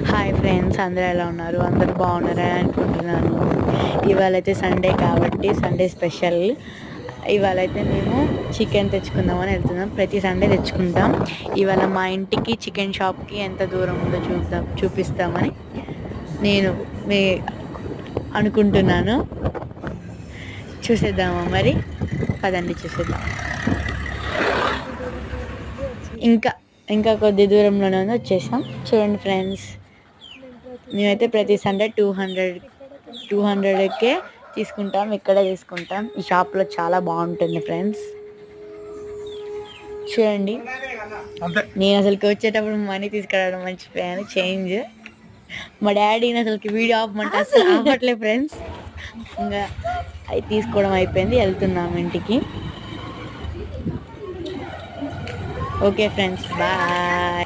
Hi friends, అందరూ ఎలా ఉన్నారు? అందరూ బాగున్నారని అనుకుంటున్నాను. ఇవాళ అయితే సండే కాబట్టి సండే స్పెషల్. ఇవాళ అయితే మేము చికెన్ తెచ్చుకుందామని వెళ్తున్నాం. ప్రతి సండే తెచ్చుకుంటాం. ఇవాళ మా ఇంటికి చికెన్ షాప్కి ఎంత దూరం ఉందో చూపిస్తామని నేను మీ అనుకుంటున్నాను. చూసేద్దామా మరి? పదండి చూసేద్దాం. ఇంకా ఇంకా కొద్ది దూరంలోనే ఉంది, వచ్చేసాం. చూడండి ఫ్రెండ్స్, మేమైతే ప్రతి సండే 200కే తీసుకుంటాం. ఇక్కడే తీసుకుంటాం. ఈ షాప్లో చాలా బాగుంటుంది ఫ్రెండ్స్. చూడండి, నేను అసలుకి వచ్చేటప్పుడు మనీ తీసుకురావడం మర్చిపోయాను, చేంజ్. మా డాడీని అసలుకి వీడియో ఆపమంటే అసలు ఆపట్లేదు ఫ్రెండ్స్. ఇంకా అవి తీసుకోవడం అయిపోయింది, వెళ్తున్నాం ఇంటికి. Okay friends, bye.